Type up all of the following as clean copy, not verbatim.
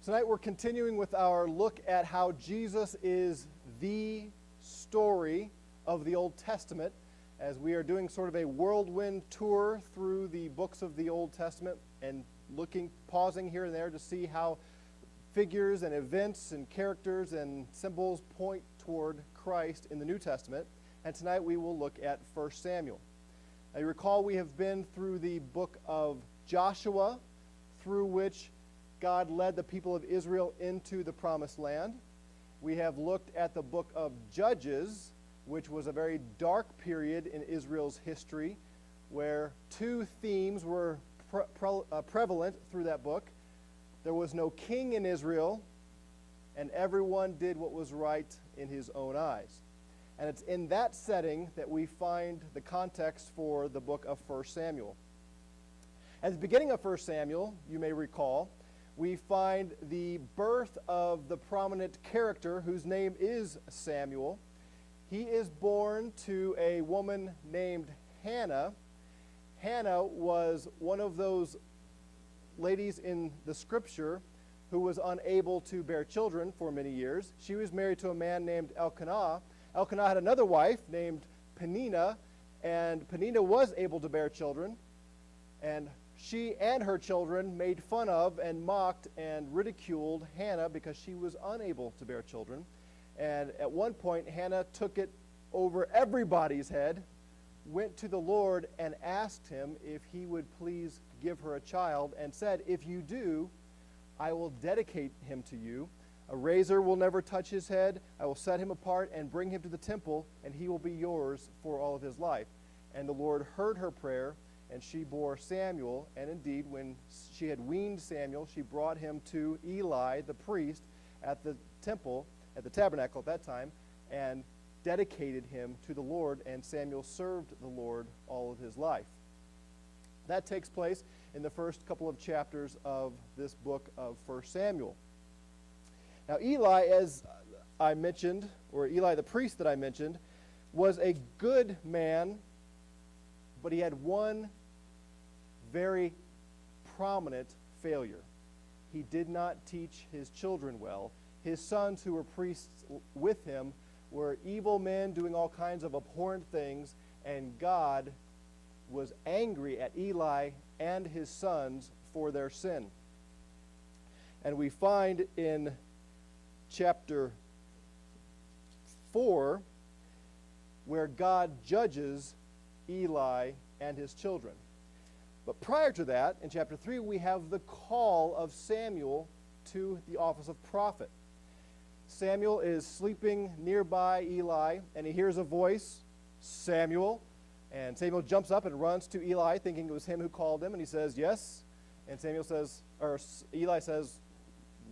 Tonight we're continuing with our look at how Jesus is the story of the Old Testament, as we are doing sort of a whirlwind tour through the books of the Old Testament and pausing here and there to see how figures and events and characters and symbols point toward Christ in the New Testament. And tonight we will look at 1 Samuel. Now you recall we have been through the book of Joshua, through which God led the people of Israel into the promised land. We have looked at the book of Judges, which was a very dark period in Israel's history, where two themes were prevalent through that book. There was no king in Israel, and everyone did what was right in his own eyes. And it's in that setting that we find the context for the book of 1 Samuel. At the beginning of 1 Samuel, you may recall, we find the birth of the prominent character whose name is Samuel. He is born to a woman named Hannah. Hannah was one of those ladies in the scripture who was unable to bear children for many years. She was married to a man named Elkanah. Elkanah had another wife named Peninnah, and Peninnah was able to bear children, and she and her children made fun of and mocked and ridiculed Hannah because she was unable to bear children. And at one point, Hannah took it over everybody's head, went to the Lord and asked him if he would please give her a child, and said, "If you do, I will dedicate him to you. A razor will never touch his head. I will set him apart and bring him to the temple, and he will be yours for all of his life." And the Lord heard her prayer, and she bore Samuel. And indeed, when she had weaned Samuel, she brought him to Eli, the priest, at the temple, at the tabernacle at that time, and dedicated him to the Lord, and Samuel served the Lord all of his life. That takes place in the first couple of chapters of this book of 1 Samuel. Now, Eli, as I mentioned, or Eli the priest that I mentioned, was a good man, but he had one very prominent failure. He did not teach his children well. His sons, who were priests with him, were evil men doing all kinds of abhorrent things, and God was angry at Eli and his sons for their sin. And we find in chapter 4 where God judges Eli and his children. But prior to that, in chapter 3, we have the call of Samuel to the office of prophet. Samuel is sleeping nearby Eli, and he hears a voice, "Samuel." And Samuel jumps up and runs to Eli, thinking it was him who called him, and he says, "Yes." And Eli says,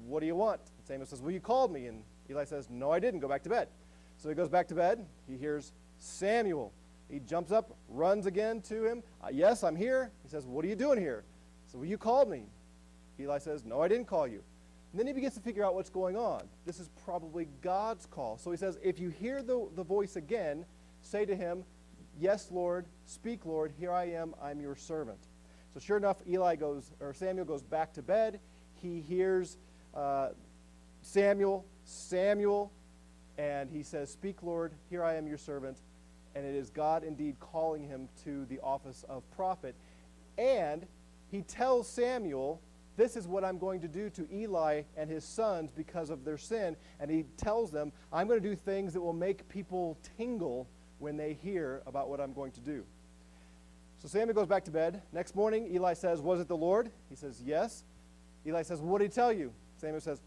"What do you want?" And Samuel says, "Well, you called me." And Eli says, "No, I didn't. Go back to bed." So he goes back to bed. He hears Samuel. He jumps up, runs again to him. "Yes, I'm here." He says, "What are you doing here?" So, "Well, you called me." Eli says, "No, I didn't call you." And then he begins to figure out what's going on. This is probably God's call. So he says, "If you hear the voice again, say to him, 'Yes, Lord, speak, Lord, here I am, I'm your servant.'" So sure enough, Samuel goes back to bed. He hears Samuel, and he says, "Speak, Lord, here I am your servant." And it is God indeed calling him to the office of prophet. And he tells Samuel, "This is what I'm going to do to Eli and his sons because of their sin." And he tells them, "I'm going to do things that will make people tingle when they hear about what I'm going to do." So Samuel goes back to bed. Next morning, Eli says, "Was it the Lord?" He says, "Yes." Eli says, "What did he tell you?" Samuel says,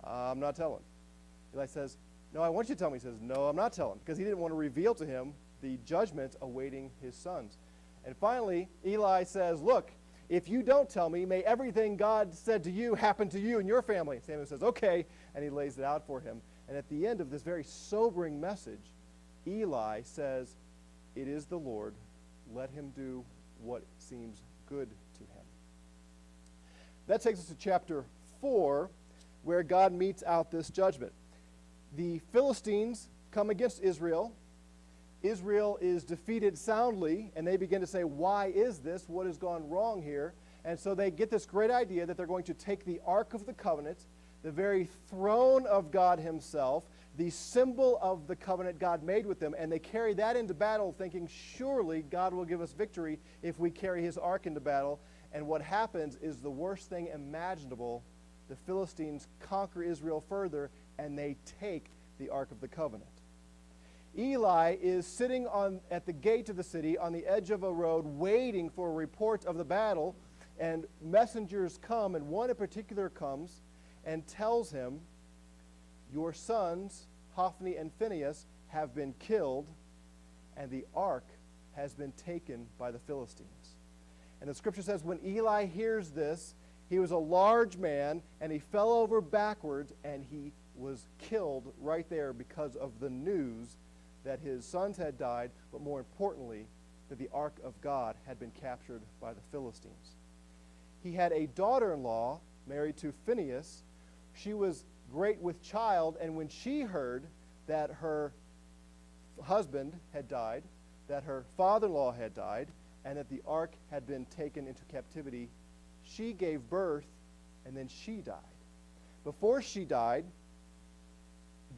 "I'm not telling." Eli says, "No, I want you to tell me." He says, "No, I'm not telling," because he didn't want to reveal to him the judgment awaiting his sons. And finally, Eli says, "Look, if you don't tell me, may everything God said to you happen to you and your family." Samuel says, "Okay," and he lays it out for him. And at the end of this very sobering message, Eli says, "It is the Lord. Let him do what seems good to him." That takes us to chapter 4, where God metes out this judgment. The Philistines come against Israel. Israel is defeated soundly, and they begin to say, "Why is this? What has gone wrong here?" And so they get this great idea that they're going to take the Ark of the Covenant, the very throne of God himself, the symbol of the covenant God made with them, and they carry that into battle thinking, surely God will give us victory if we carry his ark into battle. And what happens is the worst thing imaginable. The Philistines conquer Israel further, and they take the Ark of the Covenant. Eli is sitting at the gate of the city on the edge of a road waiting for a report of the battle, and messengers come, and one in particular comes and tells him, your sons, Hophni and Phinehas, have been killed, and the ark has been taken by the Philistines. And the scripture says when Eli hears this, he was a large man, and he fell over backwards, and he was killed right there because of the news that his sons had died, but more importantly, that the ark of God had been captured by the Philistines. He had a daughter-in-law married to Phinehas. She was great with child, and when she heard that her husband had died, that her father-in-law had died, and that the ark had been taken into captivity, she gave birth, and then she died. Before she died,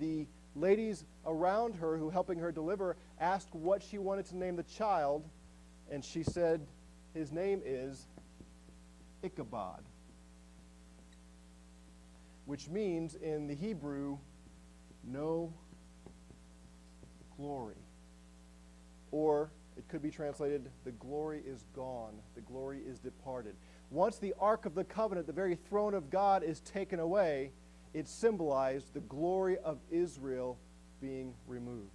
the ladies around her who helping her deliver asked what she wanted to name the child, and she said, his name is Ichabod, which means in the Hebrew, no glory. Or it could be translated, the glory is gone, the glory is departed. Once the Ark of the Covenant, the very throne of God, is taken away, it symbolized the glory of Israel being removed.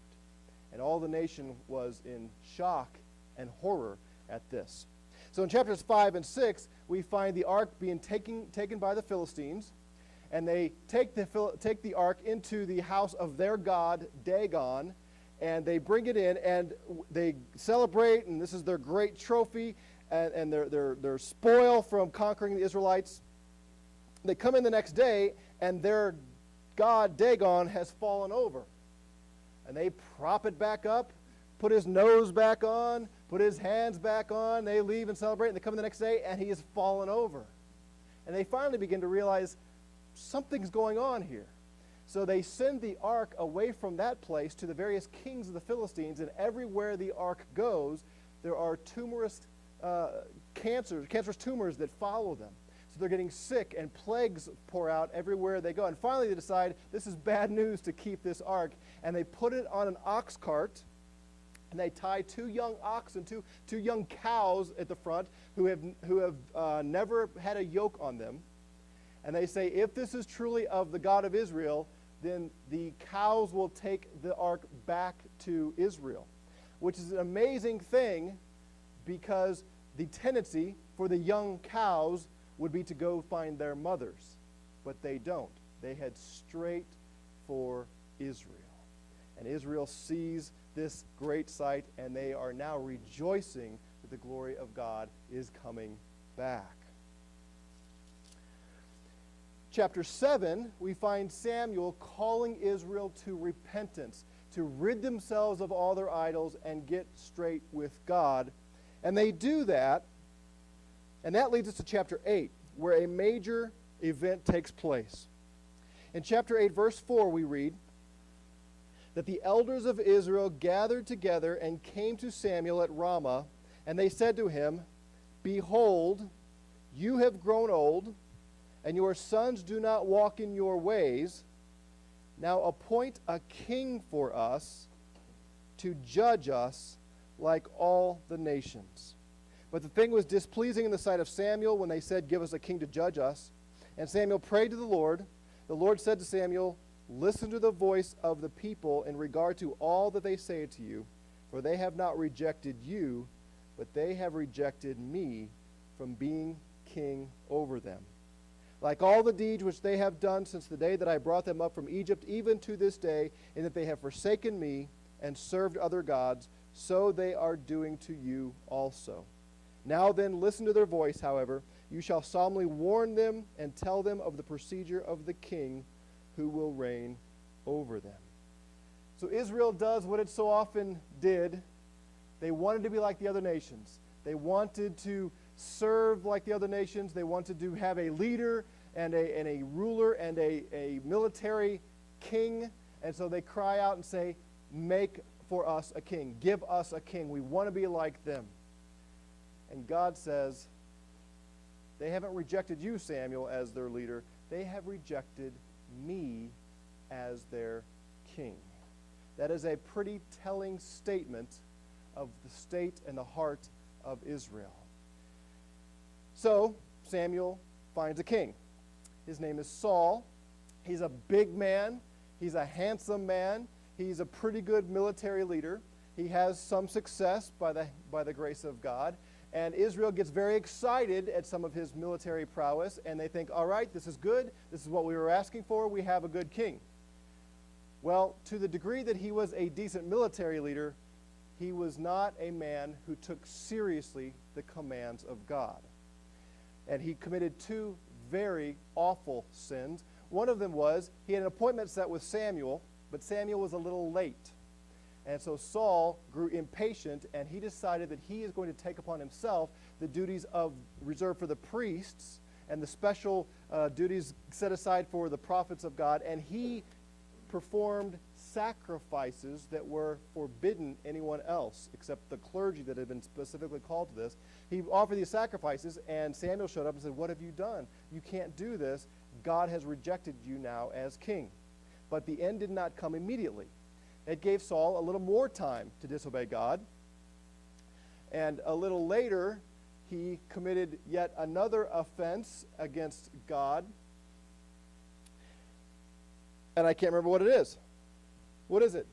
And all the nation was in shock and horror at this. So in chapters 5 and 6, we find the ark being taken by the Philistines, and they take the ark into the house of their god, Dagon, and they bring it in, and they celebrate, and this is their great trophy, and their spoil from conquering the Israelites. They come in the next day, and their god, Dagon, has fallen over. And they prop it back up, put his nose back on, put his hands back on. They leave and celebrate, and they come in the next day, and he has fallen over. And they finally begin to realize something's going on here. So they send the ark away from that place to the various kings of the Philistines, and everywhere the ark goes, there are cancerous tumors that follow them. So they're getting sick, and plagues pour out everywhere they go. And finally they decide this is bad news to keep this ark, and they put it on an ox cart, and they tie 2 young oxen, two young cows at the front who have never had a yoke on them. And they say, if this is truly of the God of Israel, then the cows will take the ark back to Israel, which is an amazing thing because the tendency for the young cows would be to go find their mothers, but they don't. They head straight for Israel. And Israel sees this great sight, and they are now rejoicing that the glory of God is coming back. Chapter 7, we find Samuel calling Israel to repentance, to rid themselves of all their idols and get straight with God. And they do that, and that leads us to chapter 8, where a major event takes place. In chapter 8, verse 4, we read that the elders of Israel gathered together and came to Samuel at Ramah, and they said to him, behold, you have grown old, and your sons do not walk in your ways. Now appoint a king for us to judge us like all the nations. But the thing was displeasing in the sight of Samuel when they said, give us a king to judge us. And Samuel prayed to the Lord. The Lord said to Samuel, listen to the voice of the people in regard to all that they say to you, for they have not rejected you, but they have rejected me from being king over them. Like all the deeds which they have done since the day that I brought them up from Egypt, even to this day, in that they have forsaken me and served other gods, so they are doing to you also. Now then, listen to their voice, however. You shall solemnly warn them and tell them of the procedure of the king who will reign over them. So Israel does what it so often did. They wanted to be like the other nations. They wanted to serve like the other nations. They wanted to have a leader and a ruler and a military king. And so they cry out and say, make for us a king. Give us a king. We want to be like them. And God says, they haven't rejected you, Samuel, as their leader. They have rejected me as their king. That is a pretty telling statement of the state and the heart of Israel. So Samuel finds a king. His name is Saul. He's a big man. He's a handsome man. He's a pretty good military leader. He has some success by the grace of God. And Israel gets very excited at some of his military prowess, and they think, all right, this is good. This is what we were asking for. We have a good king. Well, to the degree that he was a decent military leader, he was not a man who took seriously the commands of God. And he committed two very awful sins. One of them was he had an appointment set with Samuel, but Samuel was a little late. And so Saul grew impatient, and he decided that he is going to take upon himself the duties reserved for the priests and the special duties set aside for the prophets of God. And he performed sacrifices that were forbidden anyone else except the clergy that had been specifically called to this. He offered these sacrifices, and Samuel showed up and said, what have you done? You can't do this. God has rejected you now as king. But the end did not come immediately. It gave Saul a little more time to disobey God. And a little later, he committed yet another offense against God. And I can't remember what it is. What is it?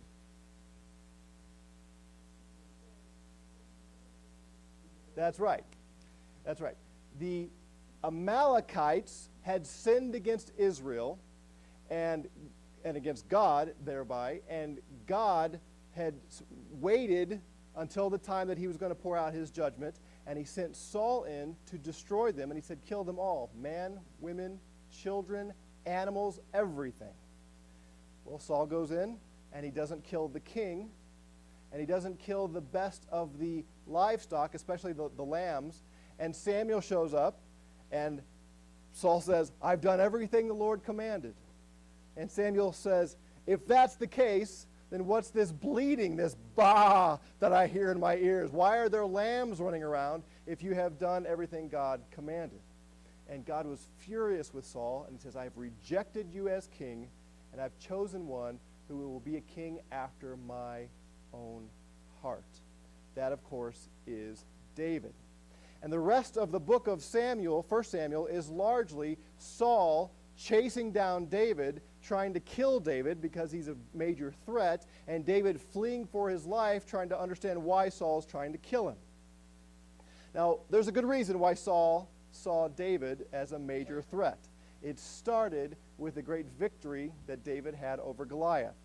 That's right. That's right. The Amalekites had sinned against Israel and against God thereby, and God had waited until the time that he was going to pour out his judgment, and he sent Saul in to destroy them, and he said, kill them all, man, women, children, animals, everything. Well, Saul goes in, and he doesn't kill the king, and he doesn't kill the best of the livestock, especially the lambs, and Samuel shows up, and Saul says, I've done everything the Lord commanded. And Samuel says, if that's the case, then what's this bleating, this bah that I hear in my ears? Why are there lambs running around if you have done everything God commanded? And God was furious with Saul, and he says, I've rejected you as king, and I've chosen one who will be a king after my own heart. That, of course, is David. And the rest of the book of Samuel, 1 Samuel, is largely Saul chasing down David, trying to kill David because he's a major threat, and David fleeing for his life, trying to understand why Saul's trying to kill him. Now, there's a good reason why Saul saw David as a major threat. It started with the great victory that David had over Goliath.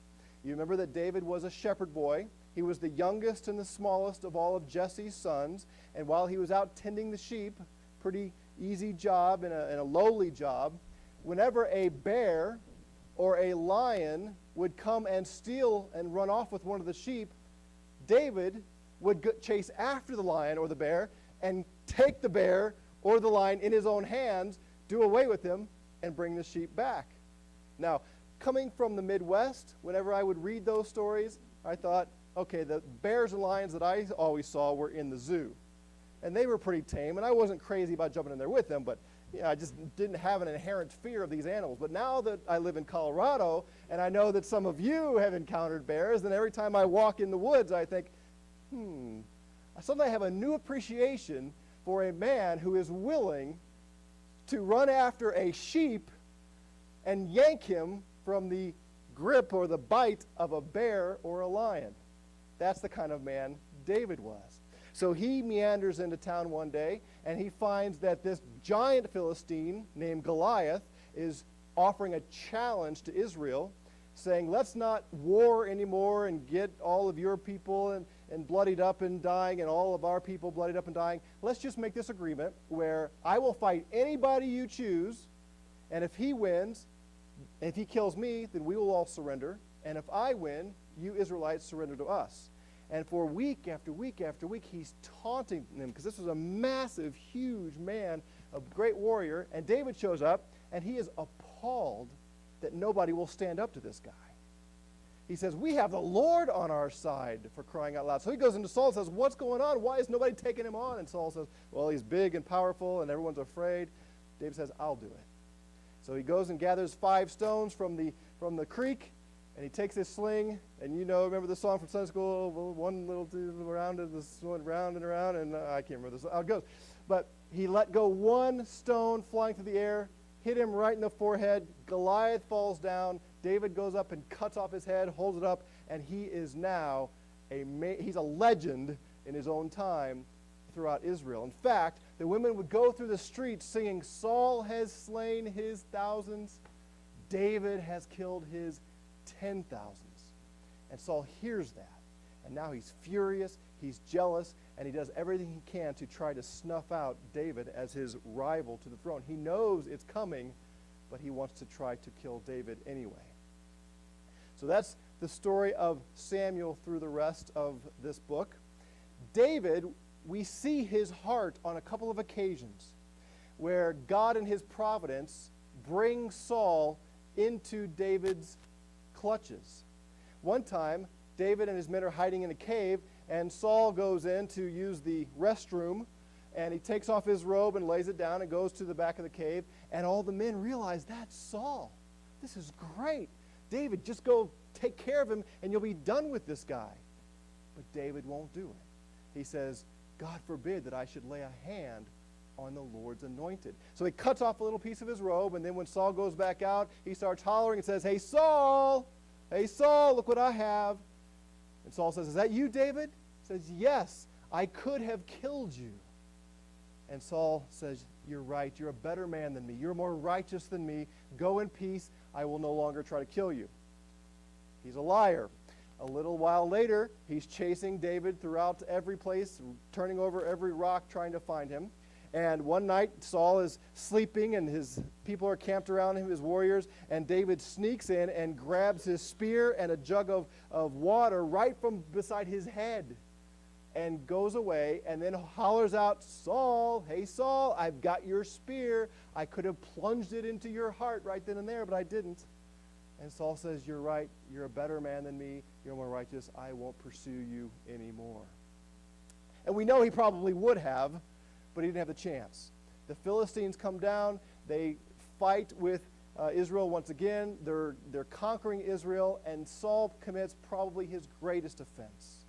You remember that David was a shepherd boy. He was the youngest and the smallest of all of Jesse's sons, and while he was out tending the sheep, pretty easy job and a lowly job, whenever a bear or a lion would come and steal and run off with one of the sheep, David would chase after the lion or the bear and take the bear or the lion in his own hands, do away with him, and bring the sheep back. Now, coming from the Midwest, whenever I would read those stories, I thought, okay, the bears and lions that I always saw were in the zoo. And they were pretty tame, and I wasn't crazy about jumping in there with them, but I just didn't have an inherent fear of these animals. But now that I live in Colorado, and I know that some of you have encountered bears, then every time I walk in the woods, I think, suddenly I have a new appreciation for a man who is willing to run after a sheep and yank him from the grip or the bite of a bear or a lion. That's the kind of man David was. So he meanders into town one day, and he finds that this giant Philistine named Goliath is offering a challenge to Israel, saying, let's not war anymore and get all of your people and bloodied up and dying and all of our people bloodied up and dying. Let's just make this agreement where I will fight anybody you choose, and if he wins, if he kills me, then we will all surrender, and if I win, you Israelites surrender to us. And for week after week after week, he's taunting them because this was a massive, huge man, a great warrior. And David shows up, and he is appalled that nobody will stand up to this guy. He says, we have the Lord on our side, for crying out loud. So he goes into Saul and says, what's going on? Why is nobody taking him on? And Saul says, well, he's big and powerful, and everyone's afraid. David says, I'll do it. So he goes and gathers 5 stones from the creek, and he takes his sling, and remember the song from Sunday school, one little round and this one round and around, and I can't remember how it goes. But he let go one stone flying through the air, hit him right in the forehead. Goliath falls down. David goes up and cuts off his head, holds it up, and he is now he's a legend in his own time throughout Israel. In fact, the women would go through the streets singing, Saul has slain his thousands, David has killed his 10,000s. And Saul hears that, and now he's furious, he's jealous, and he does everything he can to try to snuff out David as his rival to the throne. He knows it's coming, but he wants to try to kill David anyway. So that's the story of Samuel through the rest of this book. David, we see his heart on a couple of occasions where God in his providence brings Saul into David's clutches. One time, David and his men are hiding in a cave, and Saul goes in to use the restroom, and he takes off his robe and lays it down and goes to the back of the cave, and all the men realize, that's Saul. This is great. David, just go take care of him, and you'll be done with this guy. But David won't do it. He says, God forbid that I should lay a hand on the Lord's anointed. So he cuts off a little piece of his robe, and then when Saul goes back out, he starts hollering and says, hey, Saul, look what I have. And Saul says, is that you, David? He says, yes, I could have killed you. And Saul says, you're right. You're a better man than me. You're more righteous than me. Go in peace. I will no longer try to kill you. He's a liar. A little while later, he's chasing David throughout every place, turning over every rock, trying to find him. And one night, Saul is sleeping, and his people are camped around him, his warriors, and David sneaks in and grabs his spear and a jug of water right from beside his head and goes away and then hollers out, Saul, hey, Saul, I've got your spear. I could have plunged it into your heart right then and there, but I didn't. And Saul says, you're right. You're a better man than me. You're more righteous. I won't pursue you anymore. And we know he probably would have, but he didn't have the chance. The Philistines come down. They fight with Israel once again. They're conquering Israel, and Saul commits probably his greatest offense.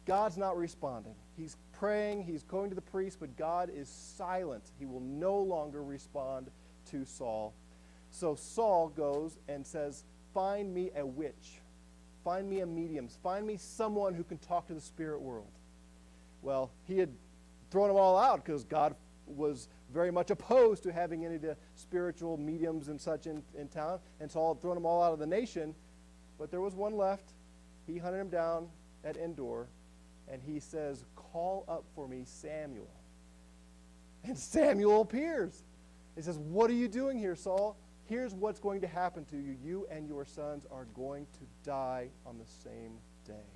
God's not responding. He's praying. He's going to the priest, but God is silent. He will no longer respond to Saul. So Saul goes and says, find me a witch. Find me a medium. Find me someone who can talk to the spirit world. Well, he had thrown them all out because God was very much opposed to having any of the spiritual mediums and such in town. And Saul had thrown them all out of the nation. But there was one left. He hunted him down at Endor. And he says, call up for me Samuel. And Samuel appears. He says, what are you doing here, Saul? Here's what's going to happen to you. You and your sons are going to die on the same day.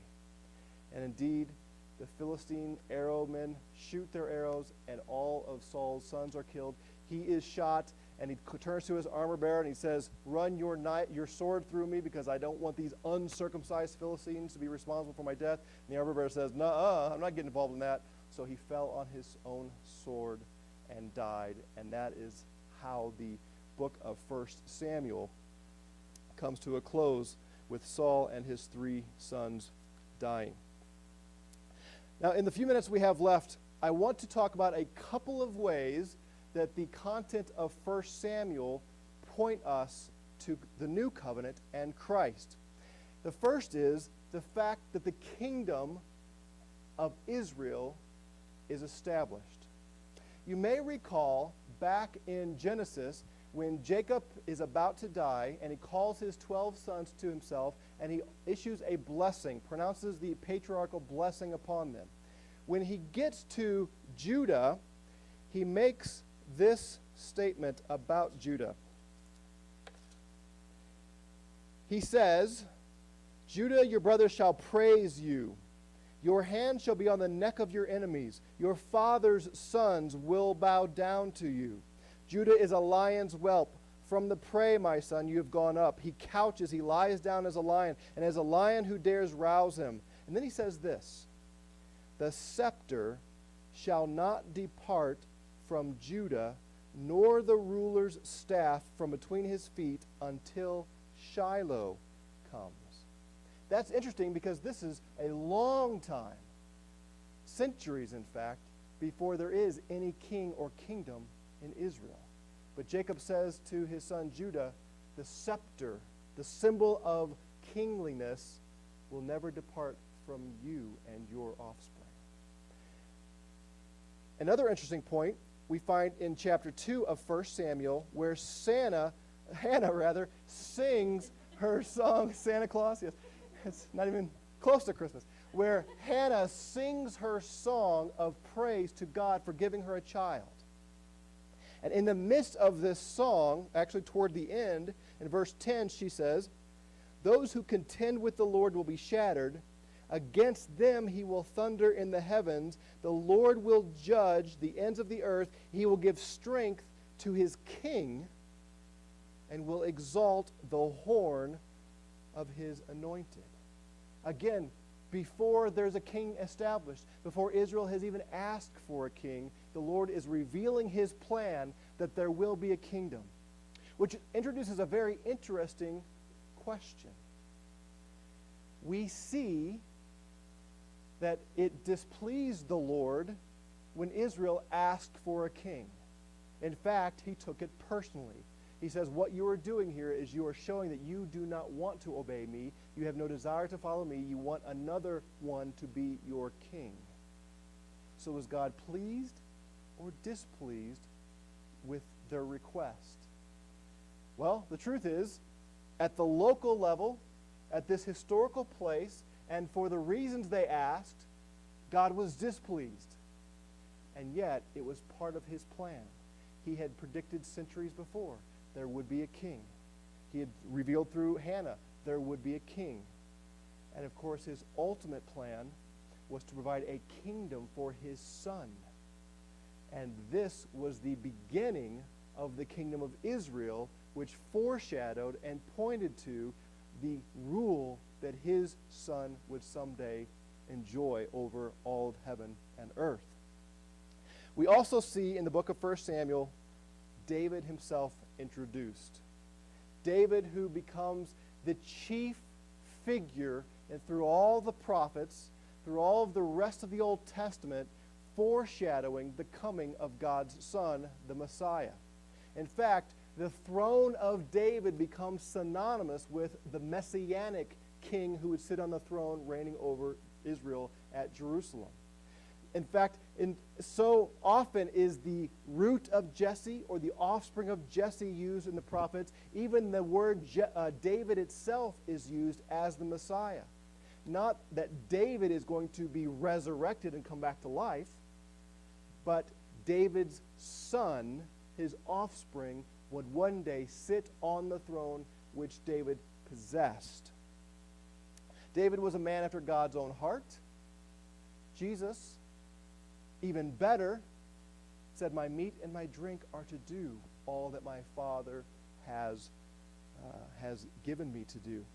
And indeed, the Philistine arrowmen shoot their arrows, and all of Saul's sons are killed. He is shot, and he turns to his armor bearer, and he says, run your sword through me, because I don't want these uncircumcised Philistines to be responsible for my death. And the armor bearer says, no, I'm not getting involved in that. So he fell on his own sword and died. And that is how the book of 1 Samuel comes to a close, with Saul and his 3 sons dying. Now, in the few minutes we have left, I want to talk about a couple of ways that the content of 1 Samuel point us to the new covenant and Christ. The first is the fact that the kingdom of Israel is established. You may recall back in Genesis when Jacob is about to die and he calls his 12 sons to himself and he issues a blessing, pronounces the patriarchal blessing upon them. When he gets to Judah, he makes this statement about Judah. He says, Judah, your brothers shall praise you. Your hand shall be on the neck of your enemies. Your father's sons will bow down to you. Judah is a lion's whelp. From the prey, my son, you have gone up. He couches, he lies down as a lion, and as a lion who dares rouse him. And then he says this, the scepter shall not depart from Judah, nor the ruler's staff from between his feet until Shiloh comes. That's interesting because this is a long time, centuries in fact, before there is any king or kingdom in Israel. But Jacob says to his son Judah, the scepter, the symbol of kingliness, will never depart from you and your offspring. Another interesting point we find in chapter 2 of 1 Samuel, where Hannah sings her song, Santa Claus, yes, it's not even close to Christmas, where Hannah sings her song of praise to God for giving her a child. And in the midst of this song, actually toward the end, in verse 10, she says, those who contend with the Lord will be shattered. Against them he will thunder in the heavens. The Lord will judge the ends of the earth. He will give strength to his king and will exalt the horn of his anointed. Again, before there's a king established, before Israel has even asked for a king, the Lord is revealing his plan that there will be a kingdom, which introduces a very interesting question. We see that it displeased the Lord when Israel asked for a king. In fact, he took it personally. He says, what you are doing here is you are showing that you do not want to obey me. You have no desire to follow me. You want another one to be your king. So was God pleased or displeased with their request? Well, the truth is, at the local level, at this historical place, and for the reasons they asked, God was displeased. And yet, it was part of his plan. He had predicted centuries before there would be a king. He had revealed through Hannah there would be a king. And of course, his ultimate plan was to provide a kingdom for his son. And this was the beginning of the kingdom of Israel, which foreshadowed and pointed to the rule that his son would someday enjoy over all of heaven and earth. We also see in the book of 1 Samuel David himself introduced. David, who becomes the chief figure, and through all the prophets, through all of the rest of the Old Testament, foreshadowing the coming of God's Son, the Messiah. In fact, the throne of David becomes synonymous with the Messianic king who would sit on the throne reigning over Israel at Jerusalem. In fact, so often is the root of Jesse or the offspring of Jesse used in the prophets. Even the word David itself is used as the Messiah. Not that David is going to be resurrected and come back to life, but David's son, his offspring, would one day sit on the throne which David possessed. David was a man after God's own heart. Jesus, even better, said, my meat and my drink are to do all that my Father has given me to do.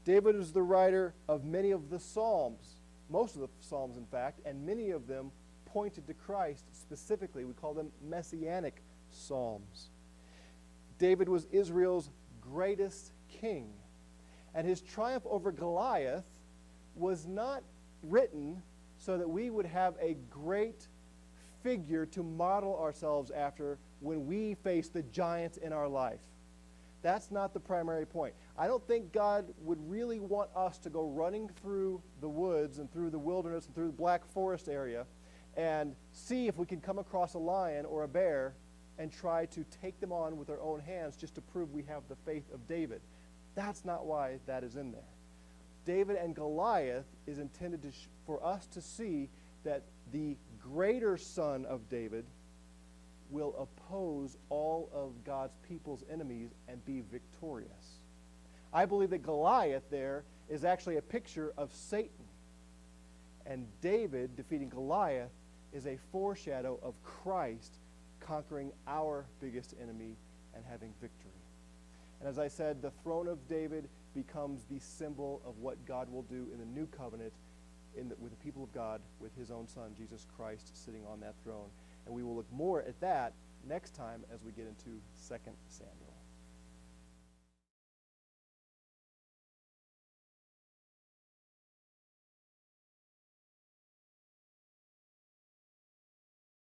David is the writer of many of the Psalms, most of the Psalms, in fact, and many of them pointed to Christ specifically. We call them Messianic Psalms. David was Israel's greatest king, and his triumph over Goliath was not written so that we would have a great figure to model ourselves after when we face the giants in our life. That's not the primary point. I don't think God would really want us to go running through the woods and through the wilderness and through the Black Forest area and see if we can come across a lion or a bear and try to take them on with our own hands just to prove we have the faith of David. That's not why that is in there. David and Goliath is intended for us to see that the greater son of David will oppose all of God's people's enemies and be victorious. I believe that Goliath there is actually a picture of Satan. And David defeating Goliath is a foreshadow of Christ conquering our biggest enemy and having victory. And as I said, the throne of David becomes the symbol of what God will do in the new covenant with the people of God, with his own son, Jesus Christ, sitting on that throne. And we will look more at that next time as we get into 2 Samuel.